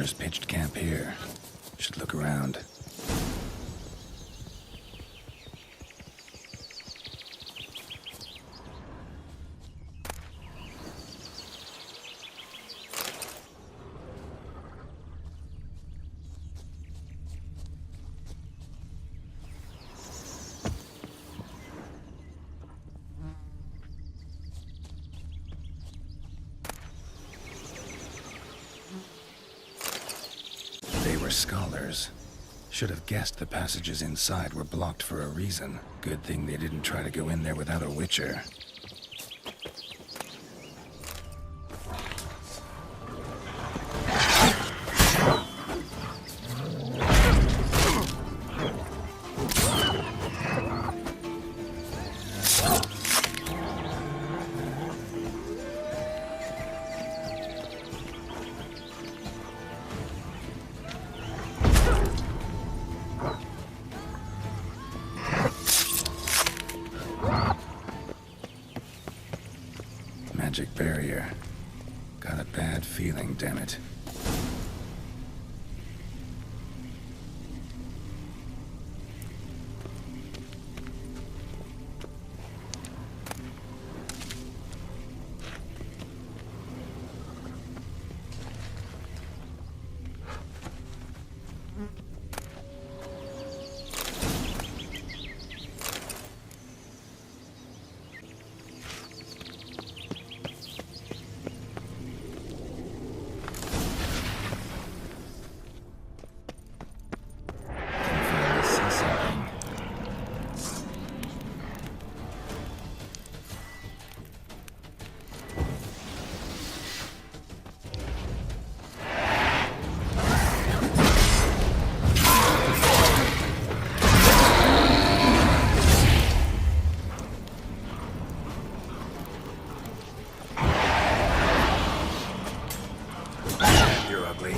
Witchers pitched camp here. Should look around. They were scholars. Should have guessed the passages inside were blocked for a reason. Good thing they didn't try to go in there without a Witcher. Magic barrier. Got a bad feeling, damn it. You're ugly.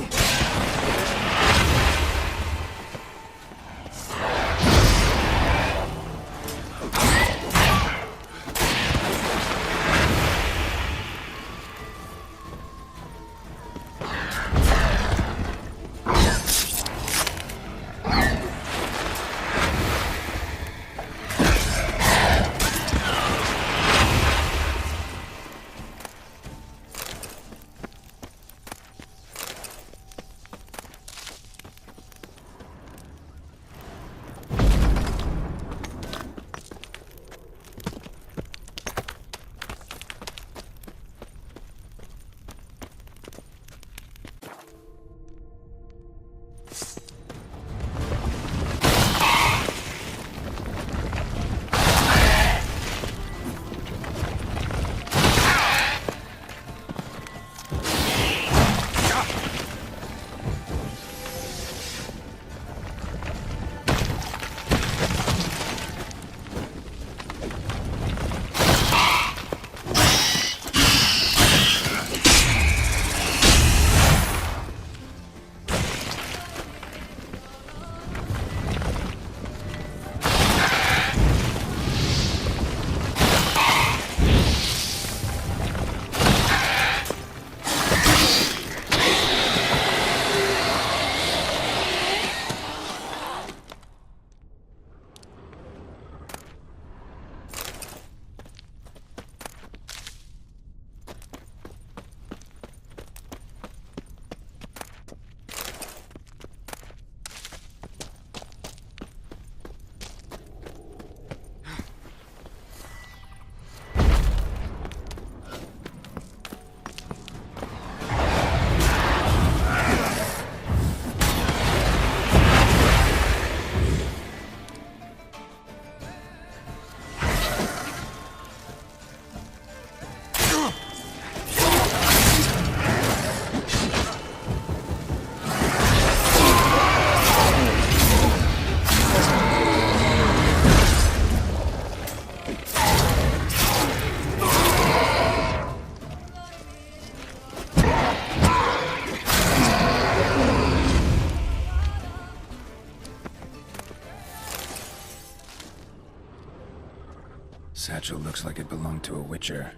Satchel looks like it belonged to a Witcher.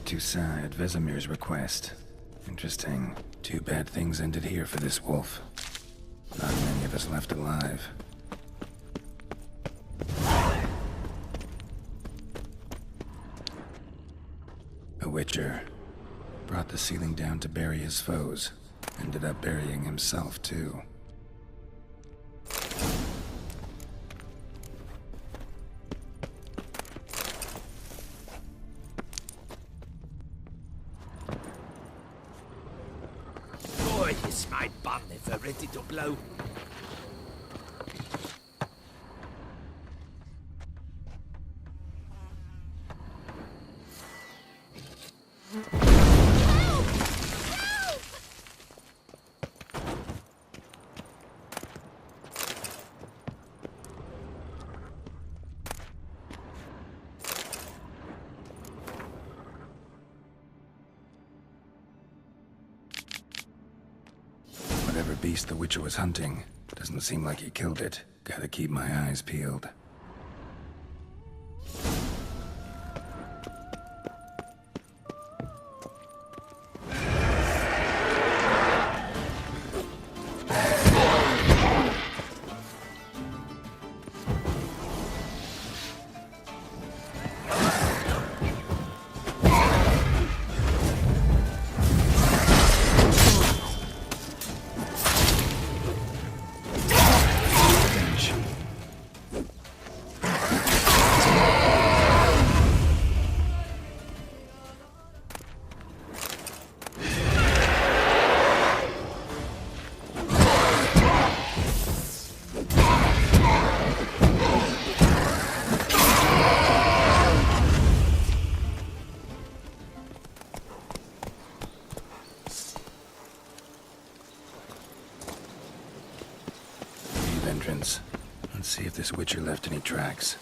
Toussaint at Vesemir's request. Interesting. Too bad things ended here for this wolf. Not many of us left alive. A witcher. Brought the ceiling down to bury his foes. Ended up burying himself, too. Boy, is my bun ever ready to blow. Whatever beast the Witcher was hunting, doesn't seem like he killed it. Gotta keep my eyes peeled. Entrance. Let's see if this Witcher left any tracks.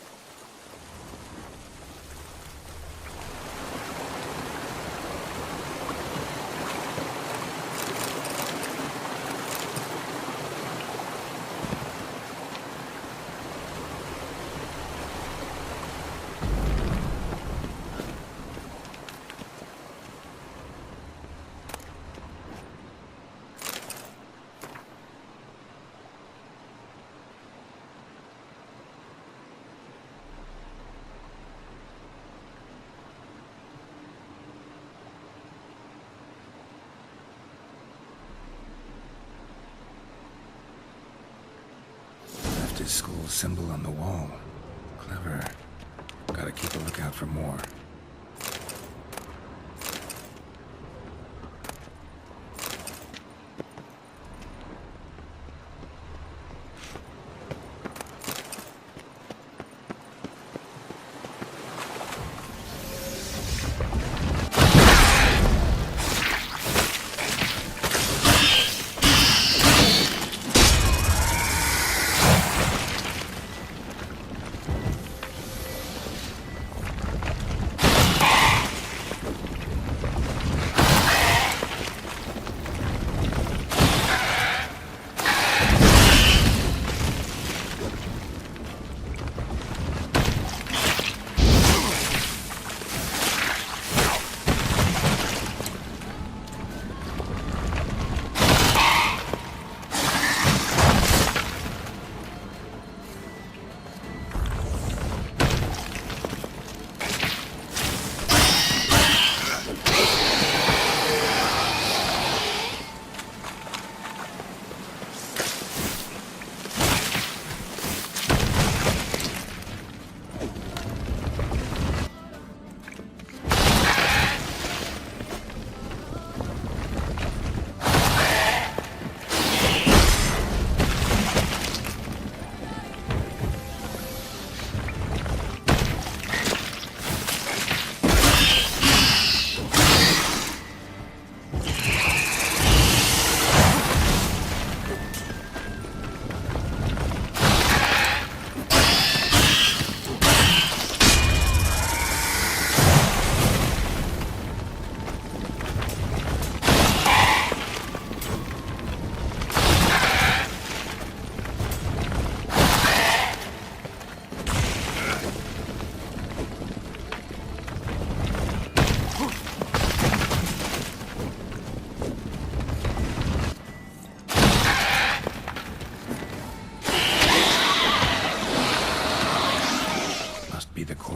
His school symbol on the wall. Clever. Gotta keep a lookout for more.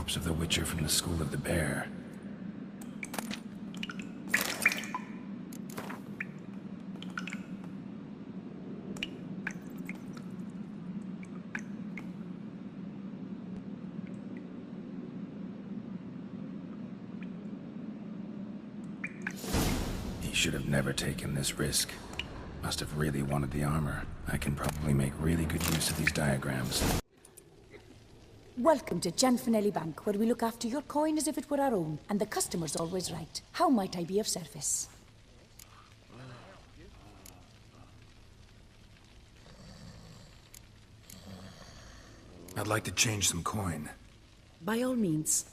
corpse of the Witcher from the School of the Bear. He should have never taken this risk. Must have really wanted the armor. I can probably make really good use of these diagrams. Welcome to Gianfinelli Bank, where we look after your coin as if it were our own, and the customer's always right. How might I be of service? I'd like to change some coin. By all means.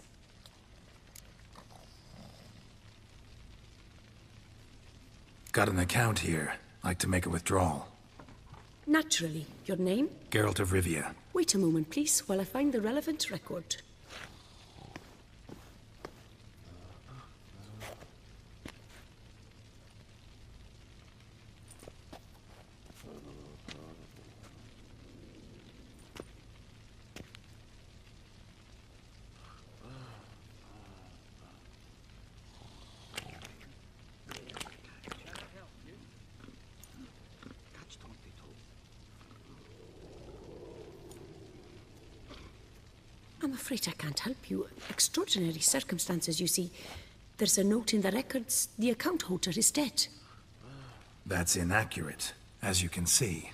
Got an account here. Like to make a withdrawal. Naturally. Your name? Geralt of Rivia. Wait a moment, please, while I find the relevant record. I'm afraid I can't help you. Extraordinary circumstances, you see. There's a note in the records. The account holder is dead. That's inaccurate, as you can see.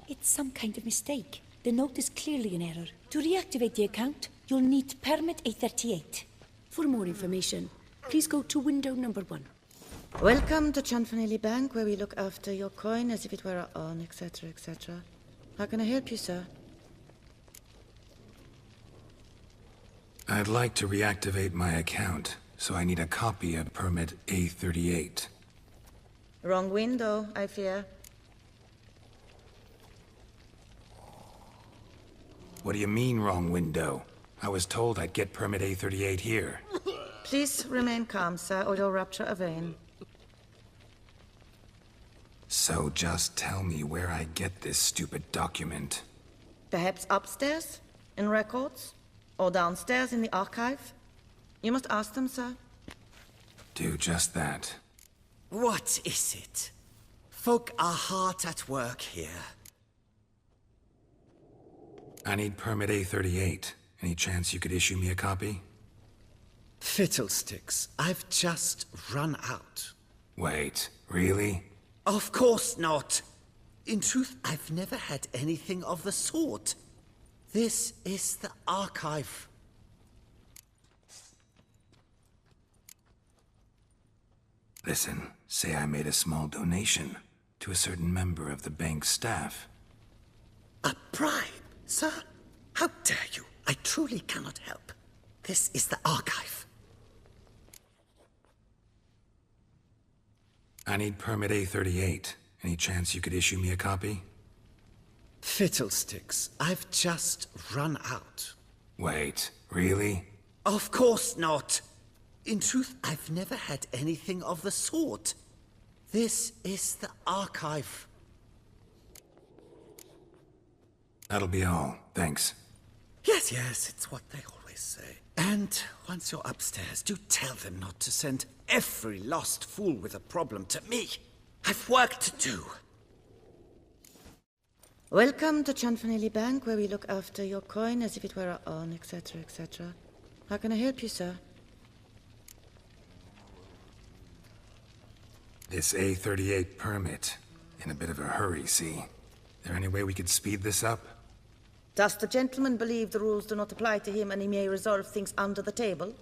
It's some kind of mistake. The note is clearly an error. To reactivate the account, you'll need permit A38. For more information, please go to window number 1. Welcome to Gianfinelli Bank, where we look after your coin as if it were our own, etc., etc. How can I help you, sir? I'd like to reactivate my account, so I need a copy of permit A38. Wrong window, I fear. What do you mean, wrong window? I was told I'd get permit A38 here. Please remain calm, sir, or you'll rupture a vein. So just tell me where I get this stupid document. Perhaps upstairs, in records? Or downstairs in the archive? You must ask them, sir. Do just that. What is it? Folk are hard at work here. I need permit A38. Any chance you could issue me a copy? Fiddlesticks, I've just run out. Wait, really? Of course not. In truth, I've never had anything of the sort. This is the archive. Listen, say I made a small donation to a certain member of the bank's staff. A bribe, sir? How dare you? I truly cannot help. This is the archive. I need permit A38. Any chance you could issue me a copy? Fiddlesticks, I've just run out. Wait, really? Of course not. In truth, I've never had anything of the sort. This is the archive. That'll be all. Thanks. Yes, it's what they always say. And once you're upstairs, do tell them not to send every lost fool with a problem to me. I've work to do. Welcome to Gianfinelli Bank, where we look after your coin as if it were our own, etc., etc. How can I help you, sir? This A38 permit. In a bit of a hurry, see? There any way we could speed this up? Does the gentleman believe the rules do not apply to him and he may resolve things under the table?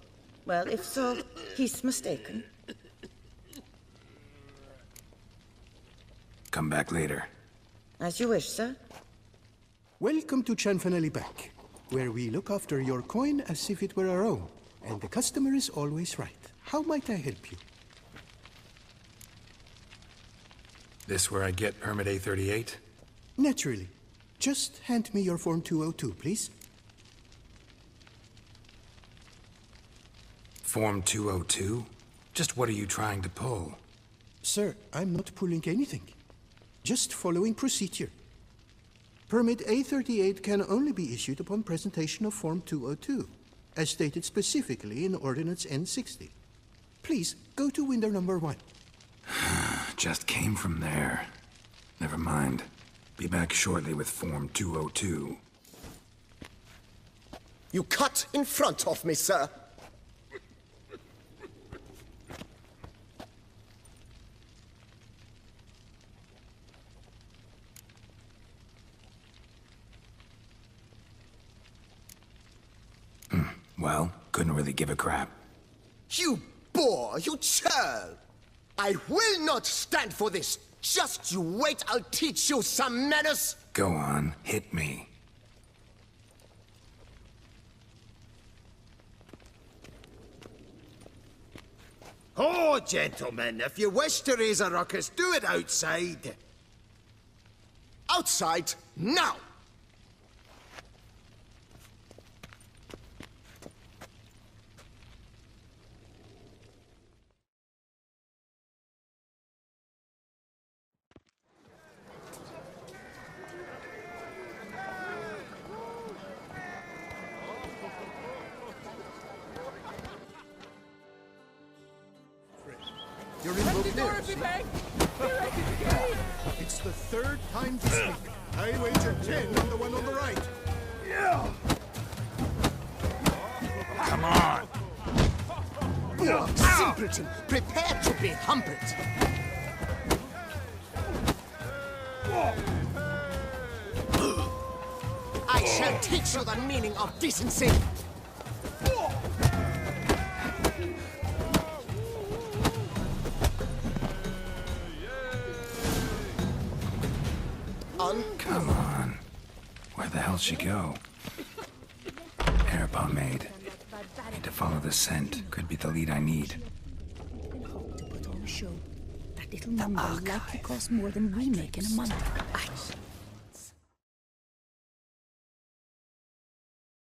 Well, if so, he's mistaken. Come back later. As you wish, sir. Welcome to Gianfinelli Bank, where we look after your coin as if it were our own, and the customer is always right. How might I help you? This where I get permit A38? Naturally. Just hand me your Form 202, please. Form 202? Just what are you trying to pull? Sir, I'm not pulling anything. Just following procedure. Permit A38 can only be issued upon presentation of Form 202. as stated specifically in Ordinance N60. Please, go to window number 1. Just came from there. Never mind. Be back shortly with Form 202. You cut in front of me, sir. Well, couldn't really give a crap. You boor, you churl! I will not stand for this! Just you wait, I'll teach you some manners! Go on, hit me. Oh, gentlemen, if you wish to raise a ruckus, do it outside. Outside, now! You're in Booknares. It's the third time this week. I wager 10 on the one on the right. Come on! Simpleton, prepare to be humbled! I shall teach you the meaning of decency! Come on. Where the hell'd she go? Hair pomade. Need to follow the scent. Could be the lead I need. Hope to put on a show. That little number likely costs more than we make in a month.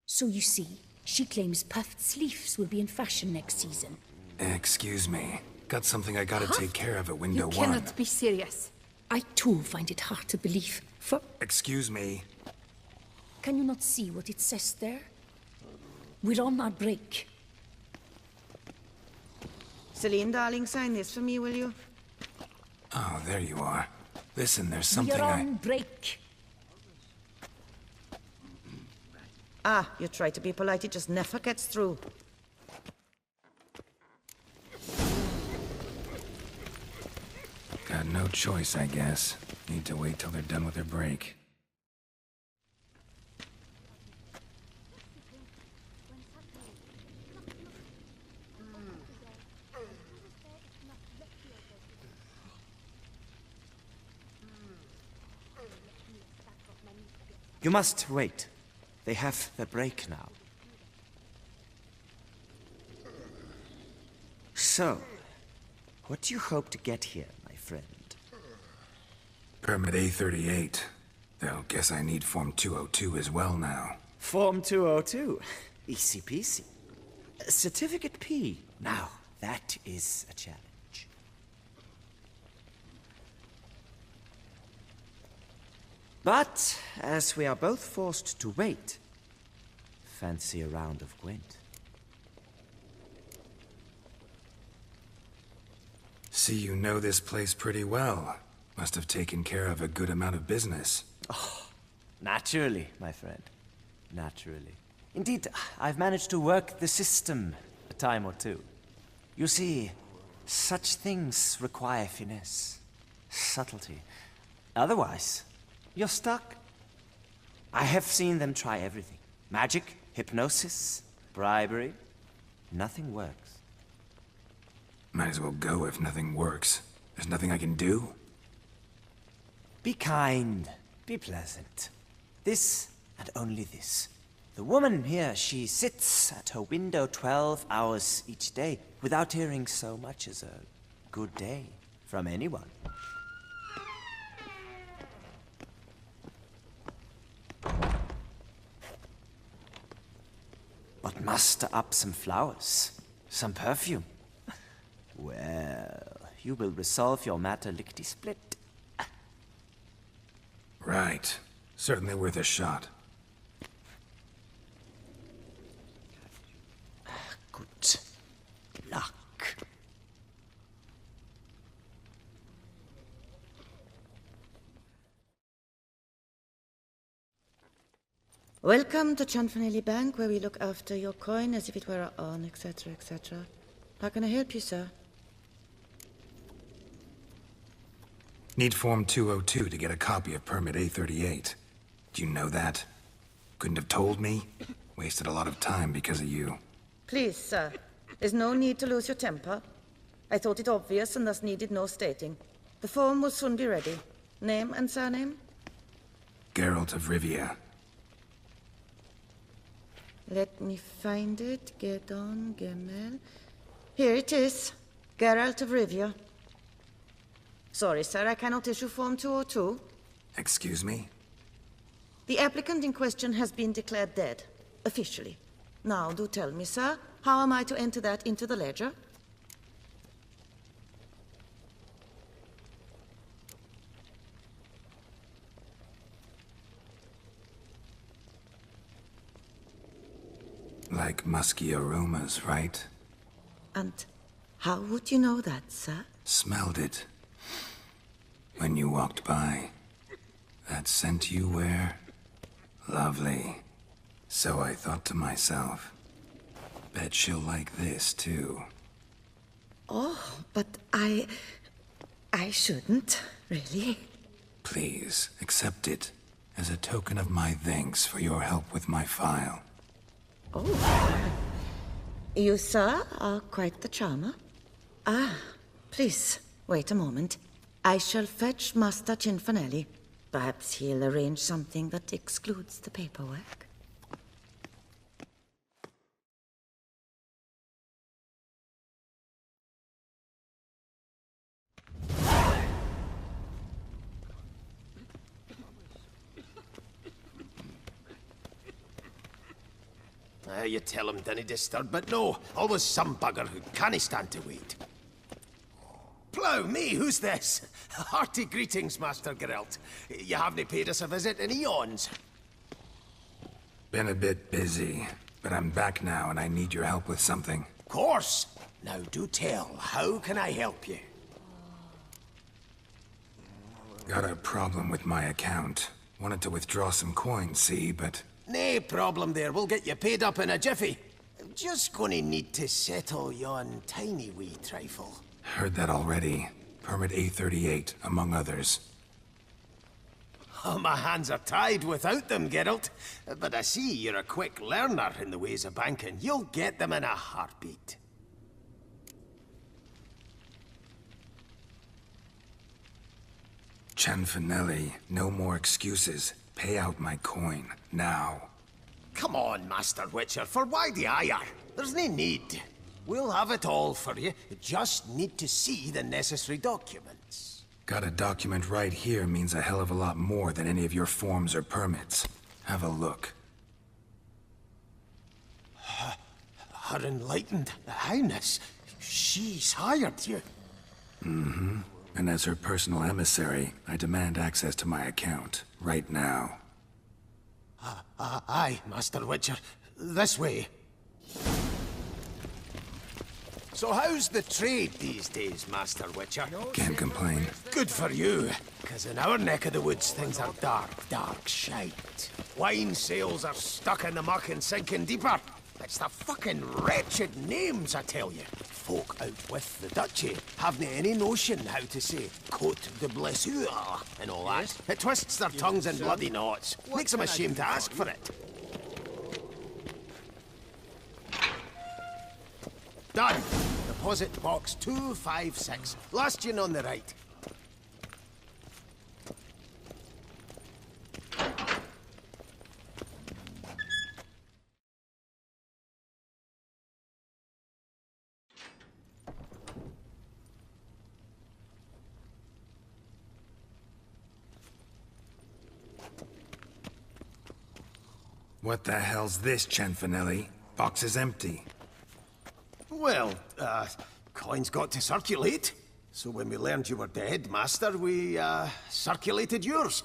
So you see, she claims puffed sleeves will be in fashion next season. Excuse me. Got something I gotta take care of at window You 1. cannot be serious. I too find it hard to believe. For Excuse me. can you not see what it says there? We're on our break. Celine, darling, sign this for me, will you? Oh, there you are. Listen, there's something We're on break. Ah, you try to be polite, it just never gets through. Got no choice, I guess. Need to wait till they're done with their break. You must wait. They have the break now. So, what do you hope to get here, my friend? Permit A38. Though, guess I need Form 202 as well now. Form 202. Easy peasy. Certificate P. Now, that is a challenge. But, as we are both forced to wait, fancy a round of Gwent. See, you know this place pretty well. Must have taken care of a good amount of business. Naturally, my friend. Naturally. Indeed, I've managed to work the system a time or two. You see, such things require finesse, subtlety. Otherwise, you're stuck. I have seen them try everything. Magic, hypnosis, bribery. Nothing works. Might as well go if nothing works. There's nothing I can do? Be kind. Be pleasant. This and only this. The woman here, she sits at her window 12 hours each day without hearing so much as a good day from anyone. But muster up some flowers, some perfume. Well, you will resolve your matter lickety-split. Right. Certainly worth a shot. Welcome to Chanfanelli Bank, where we look after your coin as if it were our own, etc., etc. How can I help you, sir? Need Form 202 to get a copy of Permit A38. Do you know that? Couldn't have told me? Wasted a lot of time because of you. Please, sir. There's no need to lose your temper. I thought it obvious and thus needed no stating. The form will soon be ready. Name and surname? Geralt of Rivia. Let me find it. Gedon Gemel. Here it is. Geralt of Rivia. Sorry, sir, I cannot issue Form 202. Excuse me? The applicant in question has been declared dead, officially. Now, do tell me, sir, how am I to enter that into the ledger? Like musky aromas, right? And how would you know that, sir? Smelled it. When you walked by. That scent you wear? Lovely. So I thought to myself, bet she'll like this, too. Oh, but I shouldn't, really. Please, accept it as a token of my thanks for your help with my file. Oh. You, sir, are quite the charmer. Ah, please, wait a moment. I shall fetch Master Chanfanelli. Perhaps he'll arrange something that excludes the paperwork. You tell him, dinna disturb, but no, always some bugger who can't stand to wait. Plough me, who's this? Hearty greetings, Master Geralt. You haven't paid us a visit in eons. Been a bit busy, but I'm back now and I need your help with something. Of course. Now do tell, how can I help you? Got a problem with my account. Wanted to withdraw some coins, see, but... No problem there, we'll get you paid up in a jiffy. Just gonna need to settle yon tiny wee trifle. Heard that already. Permit A38, among others. Oh, my hands are tied without them, Geralt. But I see you're a quick learner in the ways of banking. You'll get them in a heartbeat. Chanfanelli, no more excuses. Pay out my coin, now. Come on, Master Witcher, for why the ire? There's no need. We'll have it all for you. You just need to see the necessary documents. Got a document right here means a hell of a lot more than any of your forms or permits. Have a look. Her Enlightened Highness, she's hired you. Mm-hmm. And as her personal emissary, I demand access to my account, right now. Aye, Master Witcher. This way. So how's the trade these days, Master Witcher? Can't complain. Good for you, because in our neck of the woods things are dark, dark shite. Wine sales are stuck in the muck and sinking deeper. It's the fucking wretched names, I tell you. Folk out with the duchy haven't any notion how to say Côte de Blessure and all that. It twists their tongues in bloody knots. Makes them ashamed to ask for it. Done. Deposit box 256. Last yin on the right. What the hell's this, Chanfanelli? Box is empty. Well, coins got to circulate. So when we learned you were dead, Master, we, circulated yours.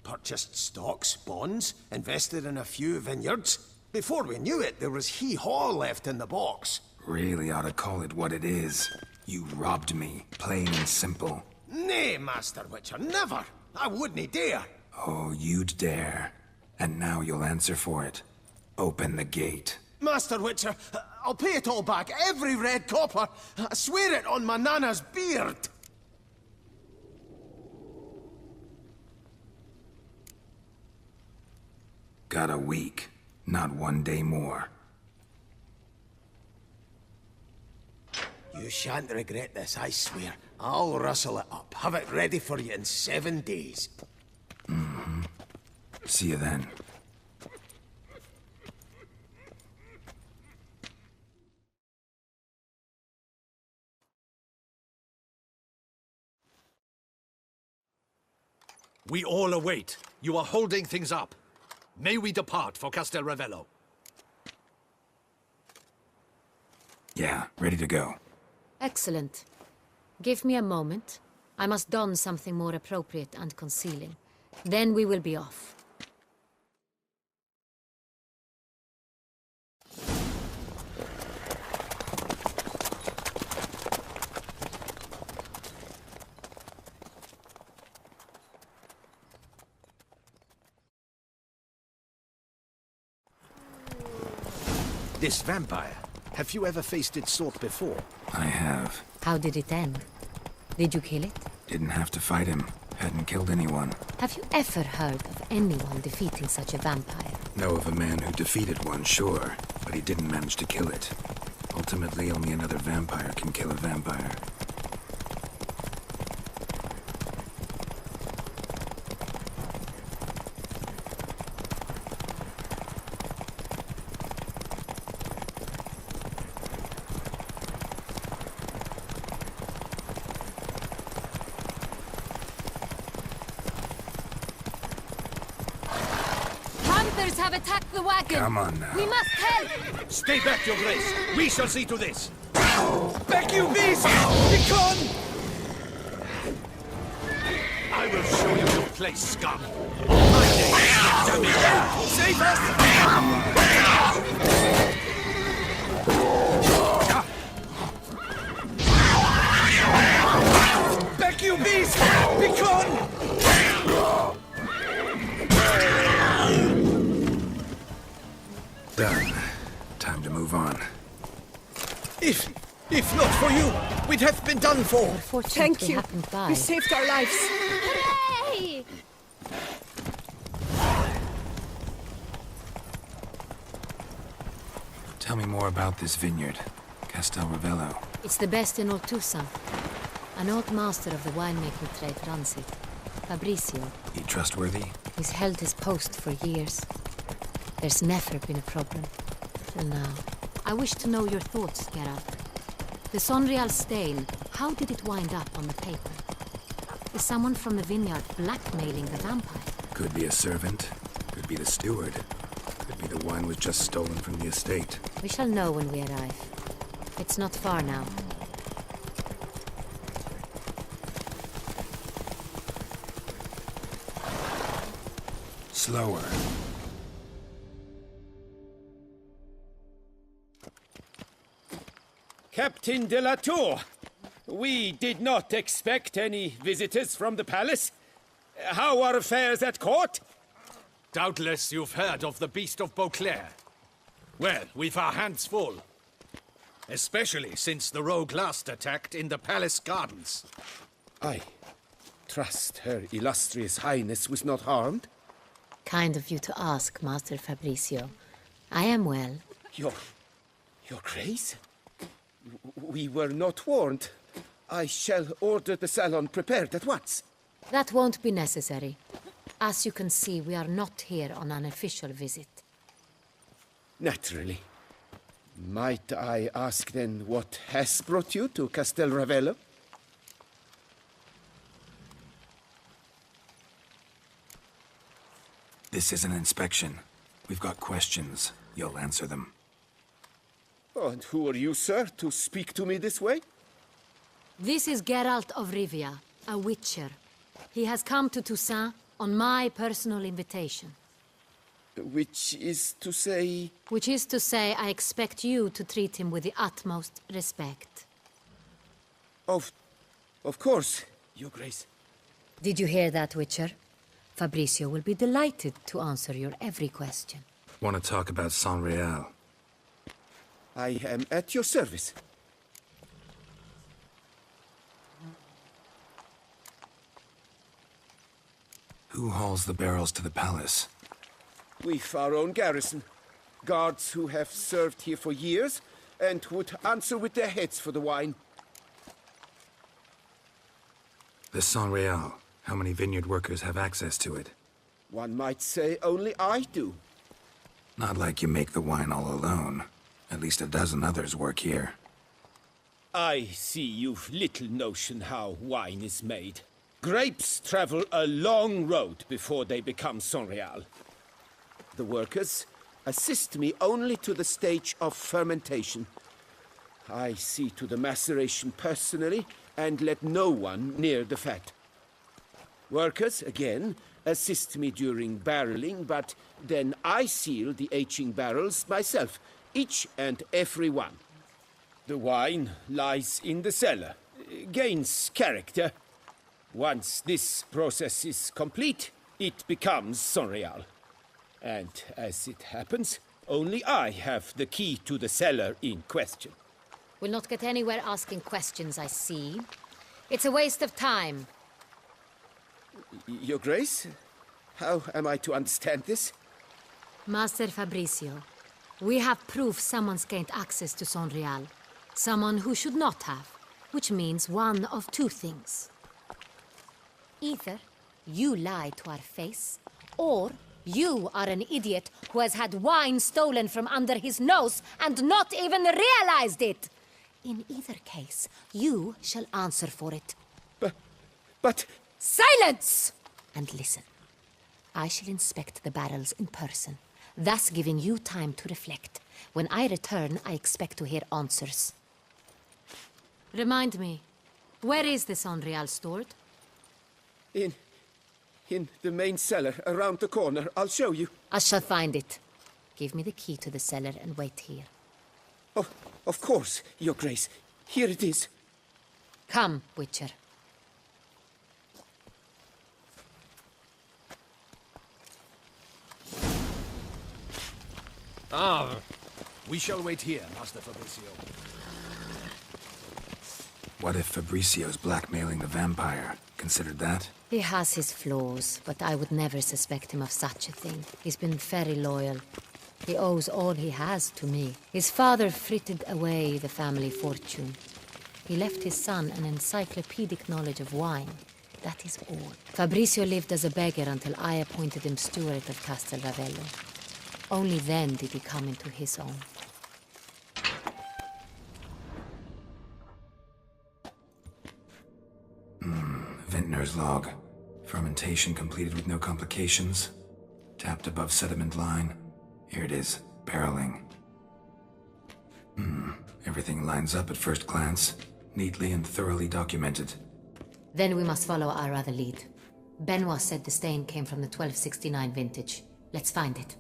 Purchased stocks, bonds, invested in a few vineyards. Before we knew it, there was hee-haw left in the box. Really ought to call it what it is. You robbed me, plain and simple. Nay, Master Witcher, never! I wouldn't dare! Oh, you'd dare. And now you'll answer for it. Open the gate. Master Witcher, I'll pay it all back, every red copper. I swear it on my nana's beard. Got a week, not 1 day more. You shan't regret this, I swear. I'll rustle it up, have it ready for you in 7 days. See you then. We all await. You are holding things up. May we depart for Castel Ravello? Yeah, ready to go. Excellent. Give me a moment. I must don something more appropriate and concealing. Then we will be off. This vampire, have you ever faced its sort before? I have. How did it end? Did you kill it? Didn't have to fight him. Hadn't killed anyone. Have you ever heard of anyone defeating such a vampire? Know of a man who defeated one, sure, but he didn't manage to kill it. Ultimately, only another vampire can kill a vampire. Hunters have attacked the wagon! Come on now. We must help! Stay back, Your Grace. We shall see to this. Back you beast! Begone! I will show you your place, scum. My name is Damien. Save us! Back you beast! Begone! Done. Time to move on. If not for you, we'd have been done for. Unfortunately, Thank you. happened by. You saved our lives. Hooray! Tell me more about this vineyard. Castel Ravello. It's the best in all Toussaint. An old master of the winemaking trade runs it. Fabrizio. He trustworthy? He's held his post for years. There's never been a problem. Till now. I wish to know your thoughts, Geralt. The Sonreal stain, how did it wind up on the paper? Is someone from the vineyard blackmailing the vampire? Could be a servant. Could be the steward. Could be the wine was just stolen from the estate. We shall know when we arrive. It's not far now. Slower. Captain de la Tour, we did not expect any visitors from the palace. How are affairs at court? Doubtless you've heard of the Beast of Beauclair. Well, we've our hands full. Especially since the rogue last attacked in the palace gardens. I trust Her Illustrious Highness was not harmed. Kind of you to ask, Master Fabrizio. I am well. Your Grace? We were not warned. I shall order the salon prepared at once. That won't be necessary. As you can see, we are not here on an official visit. Naturally. Might I ask then what has brought you to Castel Ravello? This is an inspection. We've got questions. You'll answer them. Oh, and who are you, sir, to speak to me this way? This is Geralt of Rivia, a witcher. He has come to Toussaint on my personal invitation. Which is to say... Which is to say, I expect you to treat him with the utmost respect. Of course, Your Grace. Did you hear that, Witcher? Fabricio will be delighted to answer your every question. Want to talk about San Real? I am at your service. Who hauls the barrels to the palace? We've our own garrison. Guards who have served here for years and would answer with their heads for the wine. The San Real. How many vineyard workers have access to it? One might say only I do. Not like you make the wine all alone. At least a dozen others work here. I see you've little notion how wine is made. Grapes travel a long road before they become San Real. The workers assist me only to the stage of fermentation. I see to the maceration personally and let no one near the fat. Workers, again, assist me during barreling, but then I seal the aging barrels myself, each and every one. The wine lies in the cellar, gains character. Once this process is complete, it becomes San Real. And as it happens, only I have the key to the cellar in question. We'll not get anywhere asking questions, I see. It's a waste of time. Your Grace? How am I to understand this? Master Fabricio, we have proof someone's gained access to San Real. Someone who should not have, which means one of two things. Either you lie to our face, or you are an idiot who has had wine stolen from under his nose and not even realized it. In either case, you shall answer for it. But... Silence! And listen. I shall inspect the barrels in person, thus giving you time to reflect. When I return, I expect to hear answers. Remind me, where is the San Real stored? In the main cellar, around the corner. I'll show you. I shall find it. Give me the key to the cellar and wait here. Oh, of course, Your Grace. Here it is. Come, Witcher. Ah, we shall wait here, Master Fabricio. What if Fabricio's blackmailing the vampire? Considered that? He has his flaws, but I would never suspect him of such a thing. He's been very loyal. He owes all he has to me. His father frittered away the family fortune. He left his son an encyclopedic knowledge of wine. That is all. Fabricio lived as a beggar until I appointed him steward of Castel Ravello. Only then did he come into his own. Vintner's log. Fermentation completed with no complications. Tapped above sediment line. Here it is. Barreling. Everything lines up at first glance. Neatly and thoroughly documented. Then we must follow our other lead. Benoit said the stain came from the 1269 vintage. Let's find it.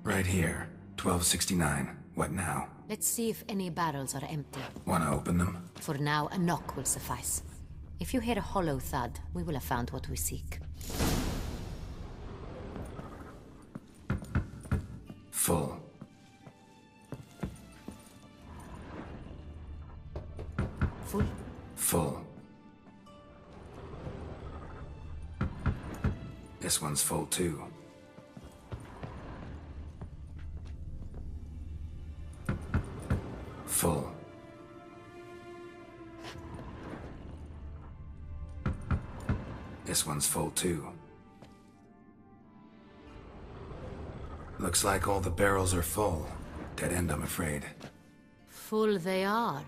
Right here. 1269. What now? Let's see if any barrels are empty. Wanna open them? For now, a knock will suffice. If you hear a hollow thud, we will have found what we seek. Full. Full? Full. This one's full too. Full. This one's full too. Looks like all the barrels are full. Dead end, I'm afraid. Full they are.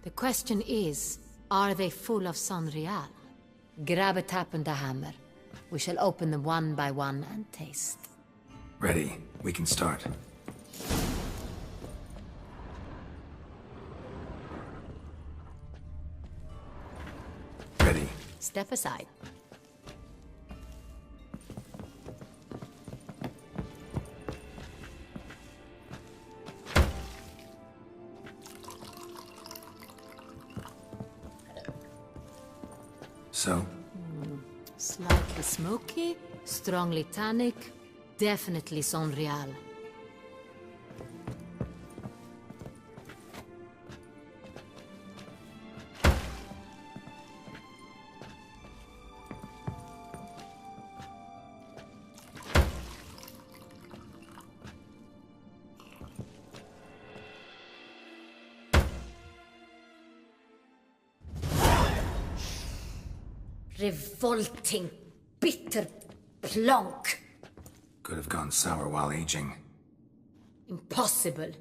The question is, are they full of San Real? Grab a tap and a hammer. We shall open them one by one and taste. Ready. We can start. Ready. Step aside. So? Slightly smoky, strongly tannic, definitely Sonreal. Revolting, bitter plonk. Could have gone sour while aging. Impossible.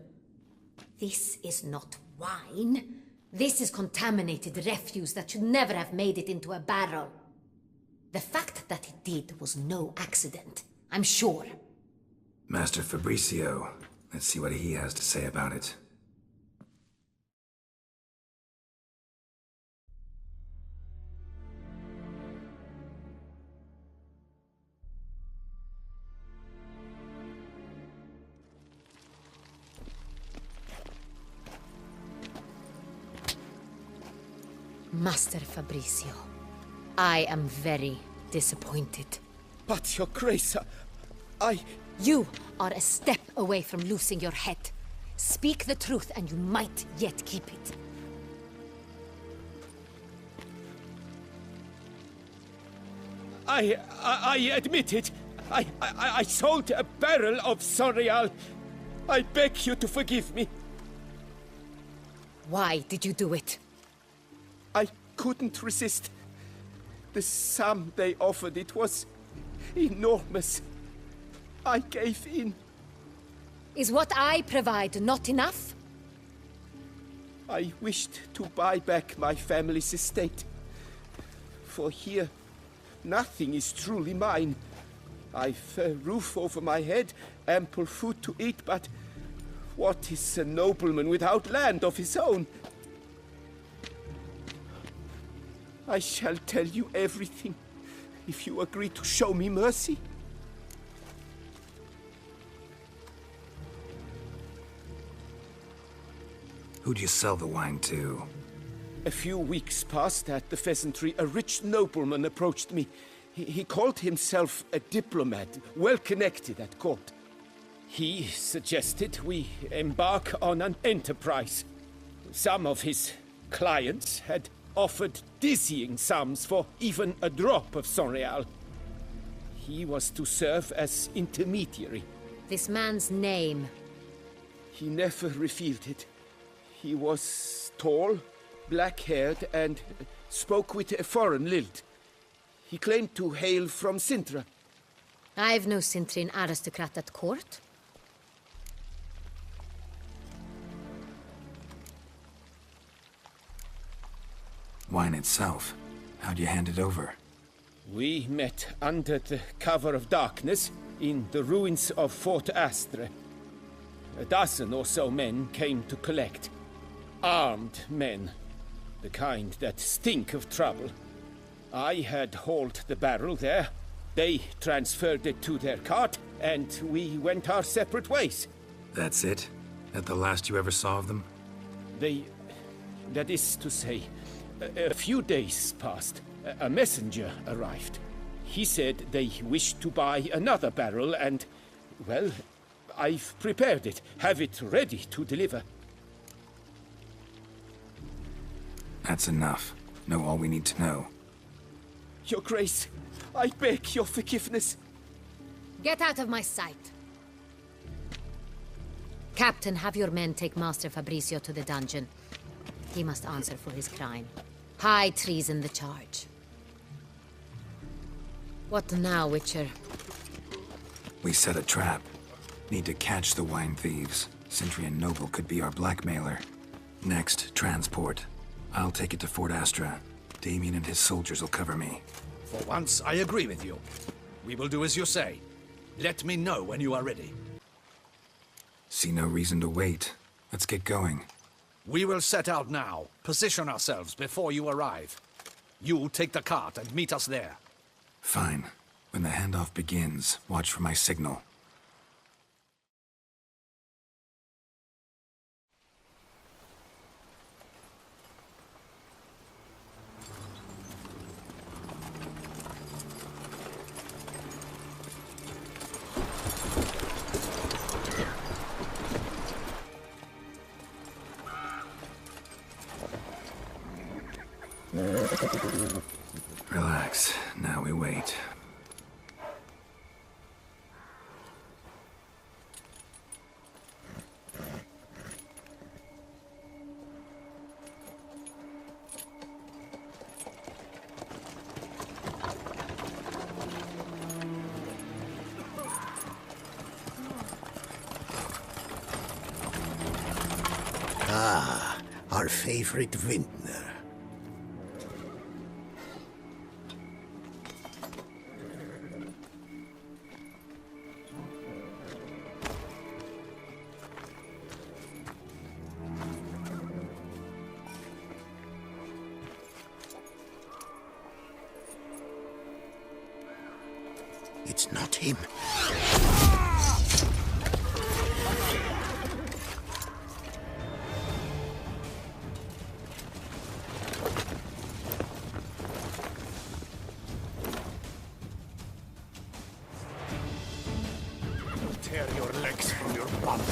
This is not wine. This is contaminated refuse that should never have made it into a barrel. The fact that it did was no accident, I'm sure. Master Fabricio. Let's see what he has to say about it. Master Fabricio, I am very disappointed. But, Your Grace, I... You are a step away from losing your head. Speak the truth and you might yet keep it. I admit it. I sold a barrel of Sonreal. I beg you to forgive me. Why did you do it? I couldn't resist. The sum they offered, it was enormous. I gave in. Is what I provide not enough? I wished to buy back my family's estate. For here, nothing is truly mine. I've a roof over my head, ample food to eat, but what is a nobleman without land of his own? I shall tell you everything, if you agree to show me mercy. Who'd you sell the wine to? A few weeks past at the Pheasantry, a rich nobleman approached me. He called himself a diplomat, well connected at court. He suggested we embark on an enterprise. Some of his clients had offered dizzying sums for even a drop of Sonreal. He was to serve as intermediary. This man's name? He never revealed it. He was tall, black-haired, and spoke with a foreign lilt. He claimed to hail from Sintra. I've no Sintrin aristocrat at court. Wine itself. How'd you hand it over? We met under the cover of darkness in the ruins of Fort Astre. A dozen or so men came to collect. Armed men. The kind that stink of trouble. I had hauled the barrel there. They transferred it to their cart, and we went our separate ways. That's it? That the last you ever saw of them? That is to say, a few days passed. A messenger arrived. He said they wished to buy another barrel and, well, I've prepared it. Have it ready to deliver. That's enough. Know all we need to know. Your Grace, I beg your forgiveness. Get out of my sight. Captain, have your men take Master Fabricio to the dungeon. He must answer for his crime. High treason the charge. What now, Witcher? We set a trap. Need to catch the wine thieves. Sentry and Noble could be our blackmailer. Next, transport. I'll take it to Fort Astra. Damien and his soldiers will cover me. For once, I agree with you. We will do as you say. Let me know when you are ready. See no reason to wait. Let's get going. We will set out now. Position ourselves before you arrive. You take the cart and meet us there. Fine. When the handoff begins, watch for my signal. our favorite vintner. It's not him. Tear your legs from your body.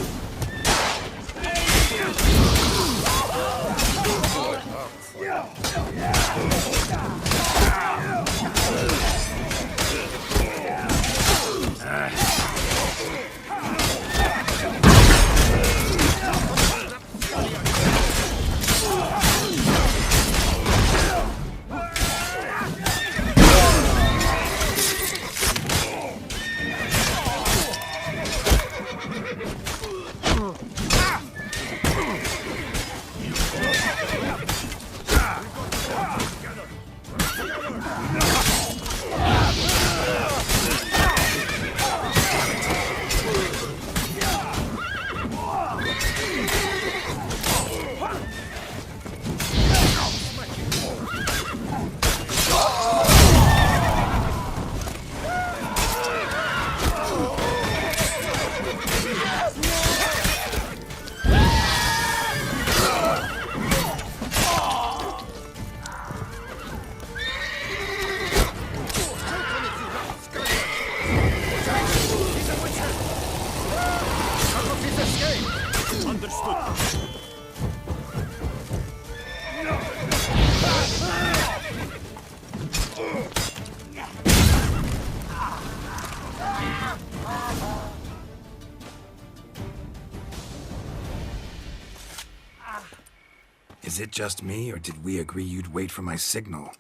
Is it just me, or did we agree you'd wait for my signal?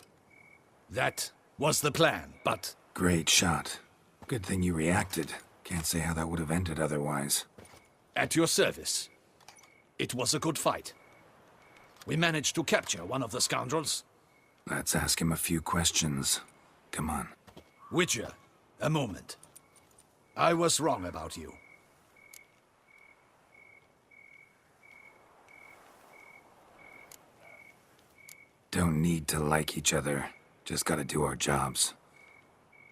That was the plan, but... Great shot. Good thing you reacted. Can't say how that would have ended otherwise. At your service. It was a good fight. We managed to capture one of the scoundrels. Let's ask him a few questions. Come on. Witcher, a moment. I was wrong about you. Don't need to like each other. Just gotta do our jobs.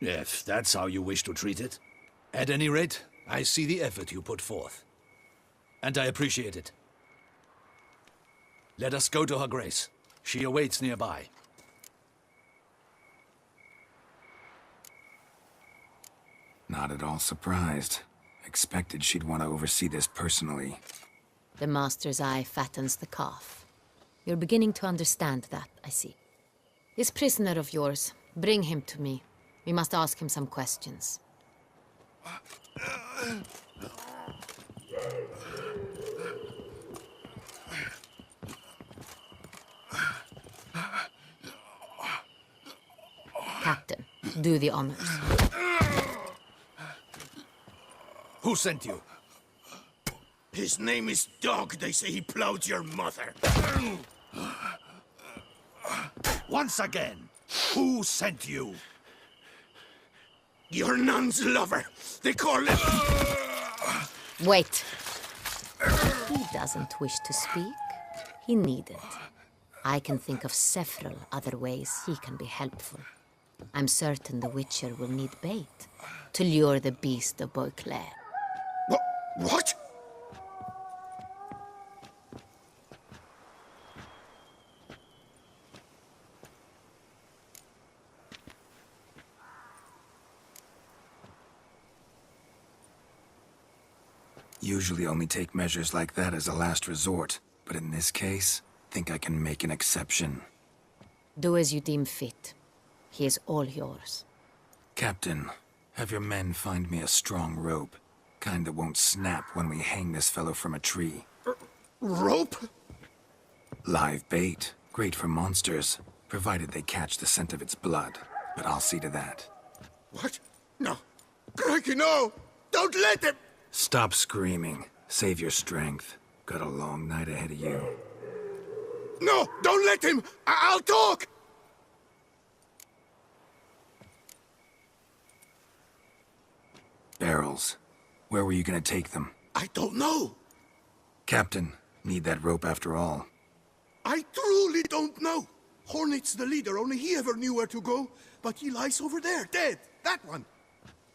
If that's how you wish to treat it. At any rate, I see the effort you put forth. And I appreciate it. Let us go to her grace. She awaits nearby. Not at all surprised. Expected she'd want to oversee this personally. The Master's eye fattens the calf. You're beginning to understand that, I see. This prisoner of yours, bring him to me. We must ask him some questions. Captain, do the honors. Who sent you? His name is Dog. They say he plowed your mother. Once again, who sent you? Your nun's lover. They call him... Wait. He doesn't wish to speak. He needed. I can think of several other ways he can be helpful. I'm certain the Witcher will need bait to lure the beast of Beauclair. What? Usually only take measures like that as a last resort, but in this case, think I can make an exception. Do as you deem fit. He is all yours. Captain, have your men find me a strong rope. Kind that won't snap when we hang this fellow from a tree. Rope? Live bait. Great for monsters, provided they catch the scent of its blood. But I'll see to that. What? No. Crikey, no! Don't let him! Stop screaming. Save your strength. Got a long night ahead of you. No, don't let him! I'll talk! Barrels. Where were you gonna take them? I don't know. Captain, need that rope after all. I truly don't know. Hornet's the leader, only he ever knew where to go. But he lies over there, dead. That one.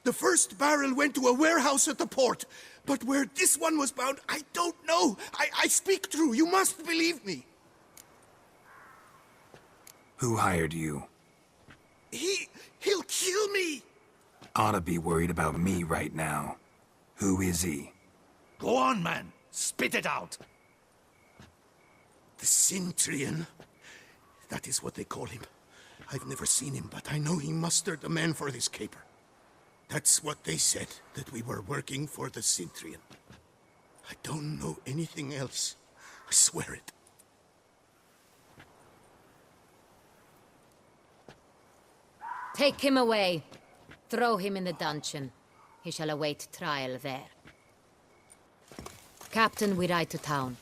The first barrel went to a warehouse at the port. But where this one was bound, I don't know. I speak true. You must believe me. Who hired you? He'll kill me. Oughta be worried about me right now. Who is he? Go on, man. Spit it out. The Cintrian. That is what they call him. I've never seen him, but I know he mustered a man for this caper. That's what they said, that we were working for the Cintrian. I don't know anything else. I swear it. Take him away. Throw him in the dungeon. He shall await trial there. Captain, we ride to town.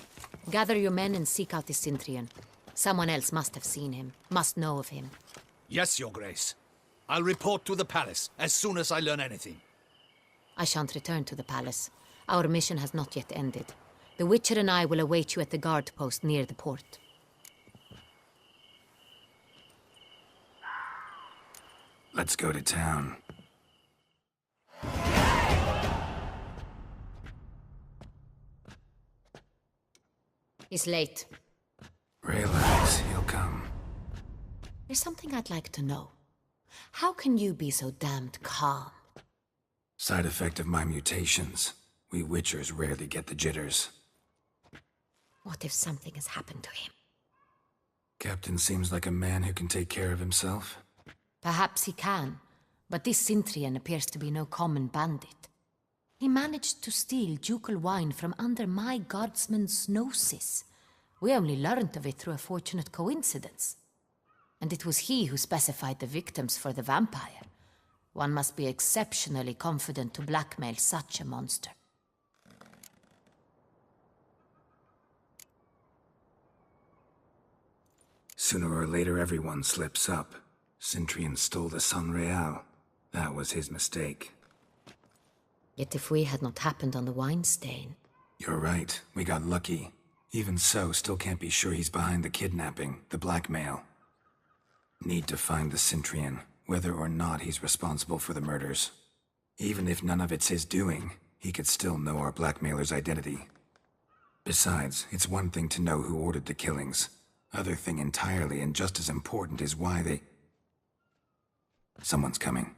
Gather your men and seek out the Cintrian. Someone else must have seen him, must know of him. Yes, Your Grace. I'll report to the palace as soon as I learn anything. I shan't return to the palace. Our mission has not yet ended. The Witcher and I will await you at the guard post near the port. Let's go to town. It's late. Relax, he'll come. There's something I'd like to know. How can you be so damned calm? Side effect of my mutations. We Witchers rarely get the jitters. What if something has happened to him? Captain seems like a man who can take care of himself. Perhaps he can, but this Cintrian appears to be no common bandit. He managed to steal ducal wine from under my guardsman's noses. We only learned of it through a fortunate coincidence. And it was he who specified the victims for the vampire. One must be exceptionally confident to blackmail such a monster. Sooner or later, everyone slips up. Cintrian stole the Sangreal. That was his mistake. Yet if we had not happened on the wine stain... You're right. We got lucky. Even so, still can't be sure he's behind the kidnapping, the blackmail. Need to find the Cintrian, whether or not he's responsible for the murders. Even if none of it's his doing, he could still know our blackmailer's identity. Besides, it's one thing to know who ordered the killings. Other thing entirely, and just as important, is why they... Someone's coming.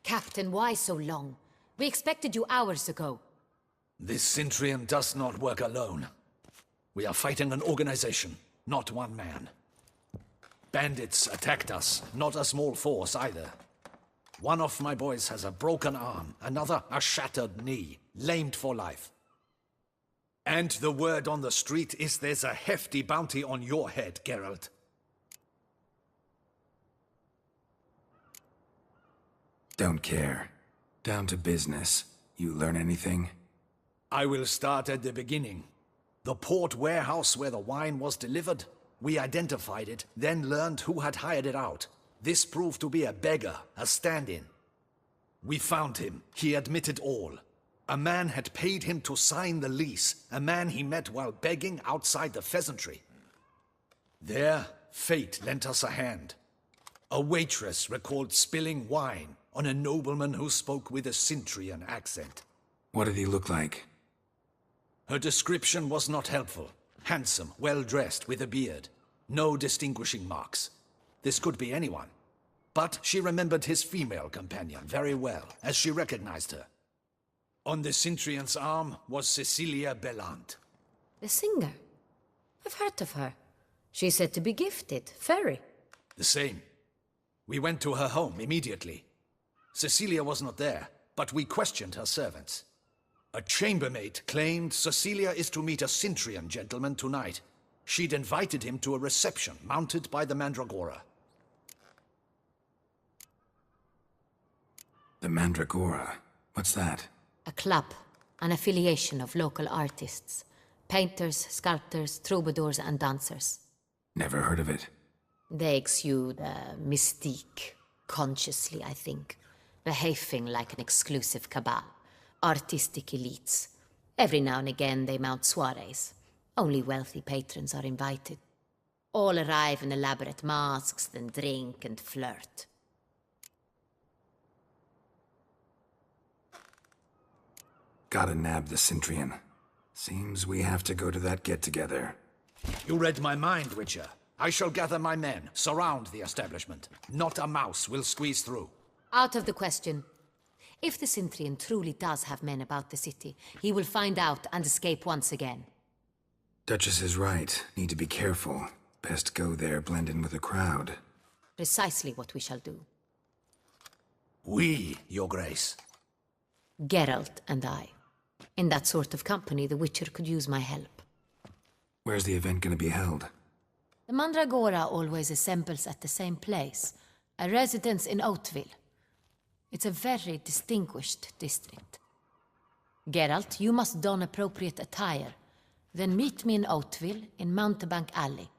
Captain, why so long? We expected you hours ago. This Cintrian does not work alone. We are fighting an organization, not one man. Bandits attacked us, not a small force either. One of my boys has a broken arm, another a shattered knee, lamed for life. And the word on the street is there's a hefty bounty on your head, Geralt. Don't care. Down to business. You learn anything? I will start at the beginning. The port warehouse where the wine was delivered. We identified it, then learned who had hired it out. This proved to be a beggar, a stand-in. We found him. He admitted all. A man had paid him to sign the lease, a man he met while begging outside the pheasantry. There, fate lent us a hand. A waitress recalled spilling wine on a nobleman who spoke with a Cintrian accent. What did he look like? Her description was not helpful. Handsome, well-dressed, with a beard. No distinguishing marks. This could be anyone. But she remembered his female companion very well, as she recognized her. On the Cintrian's arm was Cecilia Bellant. The singer? I've heard of her. She's said to be gifted, fairy. The same. We went to her home immediately. Cecilia was not there, but we questioned her servants. A chambermaid claimed Cecilia is to meet a Cintrian gentleman tonight. She'd invited him to a reception mounted by the Mandragora. The Mandragora. What's that? A club, an affiliation of local artists. Painters, sculptors, troubadours, and dancers. Never heard of it. They exude mystique, consciously, I think. Behaving like an exclusive cabal. Artistic elites. Every now and again they mount soirees. Only wealthy patrons are invited. All arrive in elaborate masks, then drink and flirt. Gotta nab the Cintrian. Seems we have to go to that get-together. You read my mind, Witcher. I shall gather my men, surround the establishment. Not a mouse will squeeze through. Out of the question. If the Cintrian truly does have men about the city, he will find out and escape once again. Duchess is right. Need to be careful. Best go there, blend in with the crowd. Precisely what we shall do. We, Your Grace. Geralt and I. In that sort of company, the Witcher could use my help. Where's the event gonna be held? The Mandragora always assembles at the same place, a residence in Oatville. It's a very distinguished district. Geralt, you must don appropriate attire. Then meet me in Oatville, in Mountebank Alley.